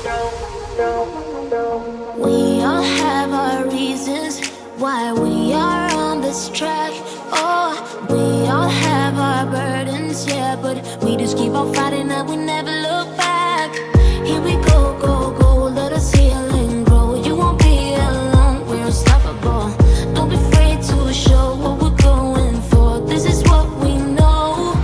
We all have our reasons why we are on this track. Oh, we all have our burdens, yeah, but we just keep on fighting and we never look back. Here we go, go, go, let us heal and grow. You won't be alone, we're unstoppable. Don't be afraid to show what we're going for. This is what we know.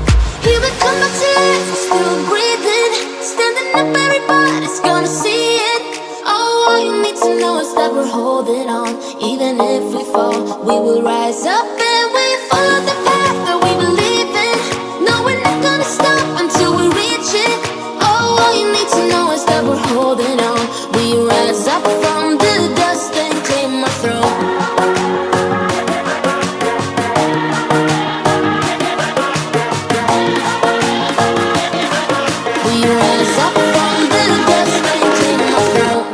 Here we come back to life, we're still breathing. Standing up, everybody's gonna see it. Oh, all you need to know is that we're holding on. Even if we fall, we will rise up and we follow the path that we believe in. No, we're not gonna stop until we reach it. Oh, all you need to know is that we're holding on. We rise up from the dust and claim our throne. We rise up from the dust and claim our throne.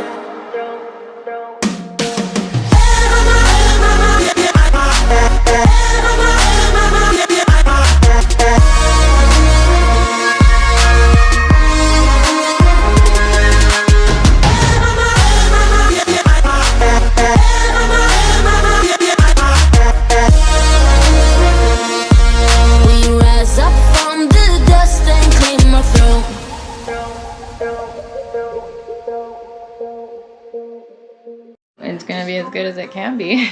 We rise up from the dust and claim our throne. It's gonna be as good as it can be.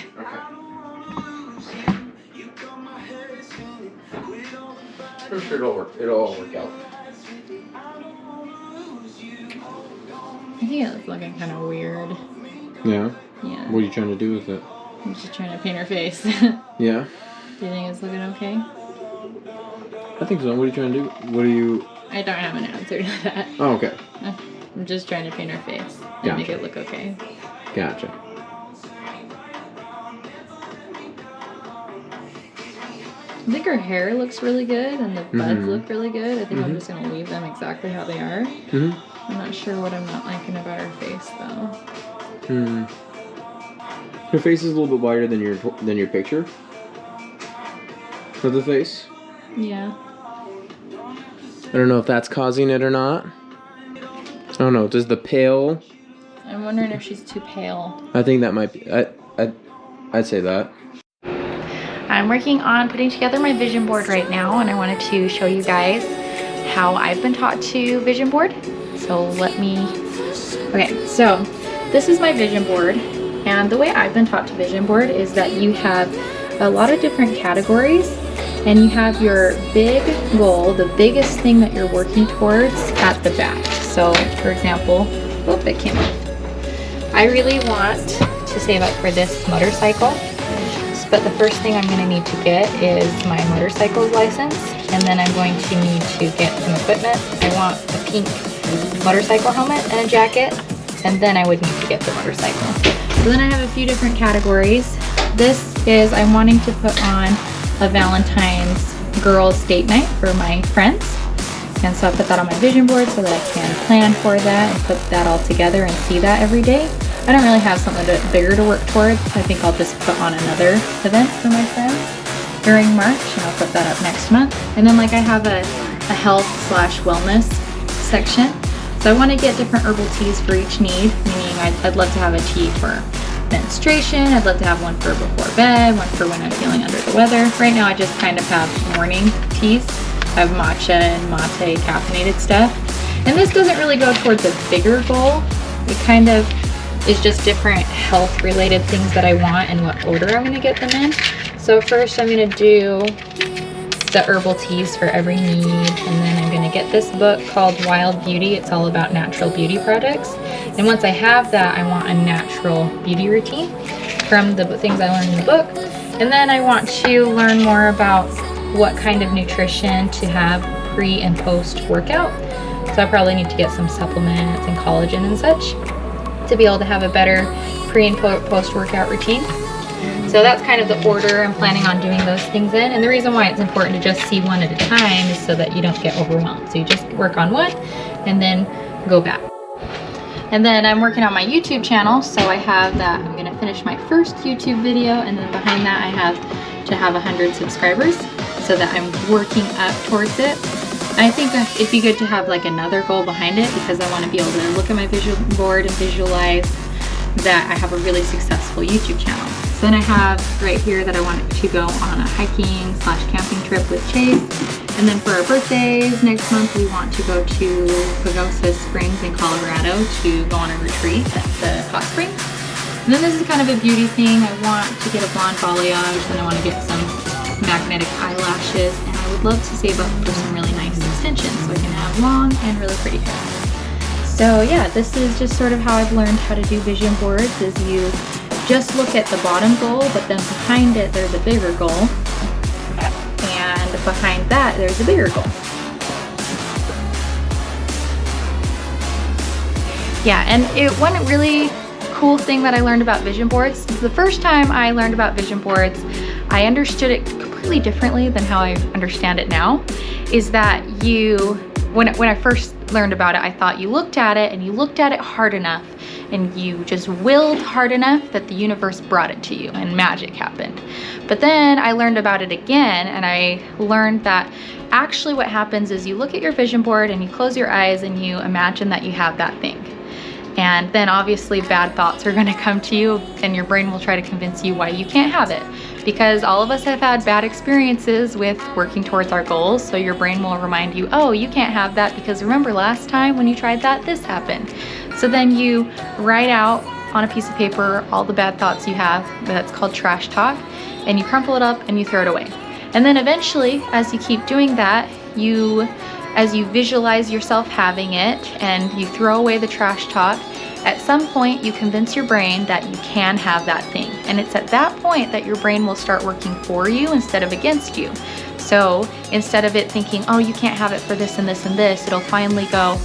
I'm sure it'll work. It'll all work out. I think it's looking kind of weird. Yeah. Yeah. What are you trying to do with it? I'm just trying to paint her face. Yeah. Do you think it's looking okay? I think so. What are you trying to do? What are you? I don't have an answer to that. Oh, okay. I'm just trying to paint her face and Gotcha. make it look okay. Gotcha. I think her hair looks really good and the buds look really good. I think I'm just gonna leave them exactly how they are. I'm not sure what I'm not liking about her face though. Her face is a little bit wider than your picture. For the face. Yeah. I don't know if that's causing it or not. I don't know. Does the pale? I'm wondering if she's too pale. I think that might be. I'd say that. I'm working on putting together my vision board right now, and I wanted to show you guys how I've been taught to vision board. So okay, so this is my vision board, and the way I've been taught to vision board is that you have a lot of different categories, and you have your big goal, the biggest thing that you're working towards at the back. So for example, it came off. I really want to save up for this motorcycle. But the first thing I'm going to need to get is my motorcycle's license, and then I'm going to need to get some equipment. I want a pink motorcycle helmet and a jacket, and then I would need to get the motorcycle. So then I have a few different categories. This is I'm wanting to put on a Valentine's girls date night for my friends, and so I put that on my vision board so that I can plan for that and put that all together and see that every day. I don't really have something bigger to work towards. I think I'll just put on another event for my friends during March, and I'll put that up next month. And then like I have a health/wellness section. So I want to get different herbal teas for each need, meaning I'd love to have a tea for menstruation. I'd love to have one for before bed, one for when I'm feeling under the weather. Right now I just kind of have morning teas. I have matcha and mate caffeinated stuff. And this doesn't really go towards a bigger goal. It kind of is just different health related things that I want and what order I'm going to get them in. So first I'm going to do the herbal teas for every need, and then I'm going to get this book called Wild Beauty. It's all about natural beauty products. And once I have that, I want a natural beauty routine from the things I learned in the book. And then I want to learn more about what kind of nutrition to have pre and post workout. So I probably need to get some supplements and collagen and such to be able to have a better pre and post workout routine. So that's kind of the order I'm planning on doing those things in. And the reason why it's important to just see one at a time is so that you don't get overwhelmed. So you just work on one and then go back. And then I'm working on my YouTube channel. So I have that, I'm gonna finish my first YouTube video, and then behind that I have to have 100 subscribers, so that I'm working up towards it. And I think that it'd be good to have like another goal behind it, because I want to be able to look at my vision board and visualize that I have a really successful YouTube channel. So then I have right here that I want to go on a hiking/camping trip with Chase. And then for our birthdays next month, we want to go to Pagosa Springs in Colorado to go on a retreat at the hot springs. And then this is kind of a beauty thing. I want to get a blonde balayage, and I want to get some magnetic eyelashes, and I would love to save up for some really nice extensions so I can have long and really pretty hair. So yeah, this is just sort of how I've learned how to do vision boards, is you just look at the bottom goal, but then behind it there's a bigger goal. And behind that, there's a bigger goal. Yeah, and one really cool thing that I learned about vision boards is the first time I learned about vision boards, I understood it completely differently than how I understand it now. Is that when I first learned about it, I thought you looked at it and you looked at it hard enough and you just willed hard enough that the universe brought it to you and magic happened. But then I learned about it again, and I learned that actually what happens is you look at your vision board and you close your eyes and you imagine that you have that thing. And then obviously bad thoughts are going to come to you, and your brain will try to convince you why you can't have it. Because all of us have had bad experiences with working towards our goals, so your brain will remind you, oh, you can't have that because remember last time when you tried that, this happened. So then you write out on a piece of paper all the bad thoughts you have, that's called trash talk, and you crumple it up and you throw it away. And then eventually, as you keep doing that, as you visualize yourself having it and you throw away the trash talk, at some point you convince your brain that you can have that thing. And it's at that point that your brain will start working for you instead of against you. So instead of it thinking, oh, you can't have it for this and this and this, it'll finally go,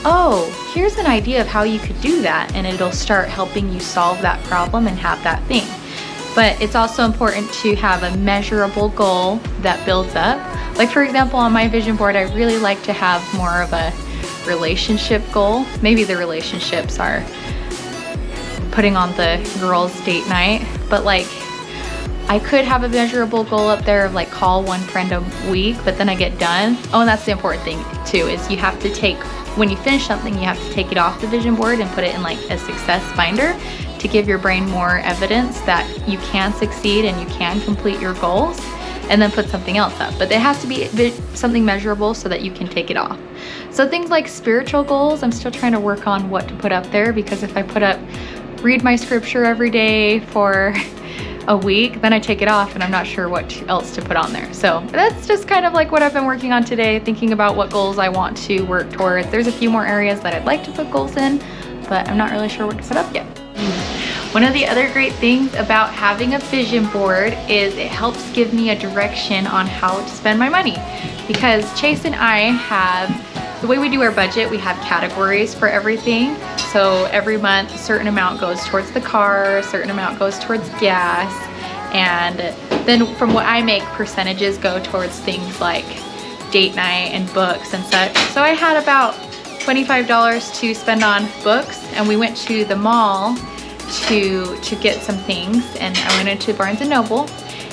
oh, here's an idea of how you could do that. And it'll start helping you solve that problem and have that thing. But it's also important to have a measurable goal that builds up. Like for example, on my vision board, I really like to have more of a relationship goal. Maybe the relationships are putting on the girls' date night, but like I could have a measurable goal up there of like call one friend a week, but then I get done. Oh, and that's the important thing too, is you have to take, when you finish something, you have to take it off the vision board and put it in like a success binder to give your brain more evidence that you can succeed and you can complete your goals, and then put something else up. But it has to be something measurable so that you can take it off. So things like spiritual goals, I'm still trying to work on what to put up there, because if I put up read my scripture every day for a week, then I take it off and I'm not sure what else to put on there. So that's just kind of like what I've been working on today, thinking about what goals I want to work towards. There's a few more areas that I'd like to put goals in, but I'm not really sure what to put up yet. One of the other great things about having a vision board is it helps give me a direction on how to spend my money. Because Chase and I have, the way we do our budget, we have categories for everything. So every month a certain amount goes towards the car, a certain amount goes towards gas, and then from what I make, percentages go towards things like date night and books and such. So I had about $25 to spend on books, and we went to the mall to get some things, and I went into Barnes & Noble.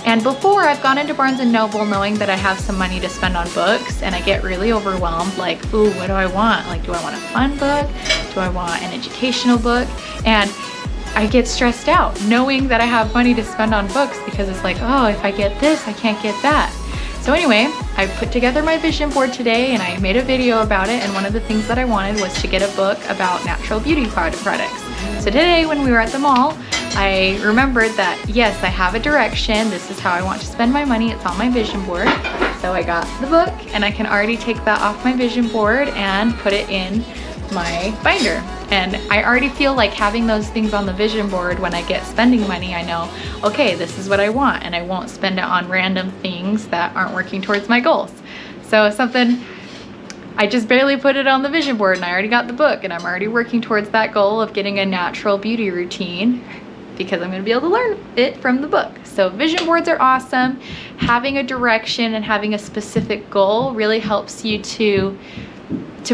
And before, I've gone into Barnes & Noble knowing that I have some money to spend on books, and I get really overwhelmed, like, ooh, what do I want? Like, do I want a fun book? Do I want an educational book? And I get stressed out knowing that I have money to spend on books, because it's like, oh, if I get this, I can't get that. So anyway, I put together my vision board today and I made a video about it, and one of the things that I wanted was to get a book about natural beauty products. So today when we were at the mall, I remembered that yes, I have a direction. This is how I want to spend my money. It's on my vision board. So I got the book and I can already take that off my vision board and put it in my binder. And I already feel like having those things on the vision board, when I get spending money, I know, okay, this is what I want, and I won't spend it on random things that aren't working towards my goals. So something, I just barely put it on the vision board and I already got the book, and I'm already working towards that goal of getting a natural beauty routine, because I'm gonna be able to learn it from the book. So vision boards are awesome. Having a direction and having a specific goal really helps you to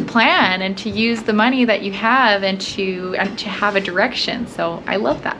plan and to use the money that you have and to have a direction. So I love that.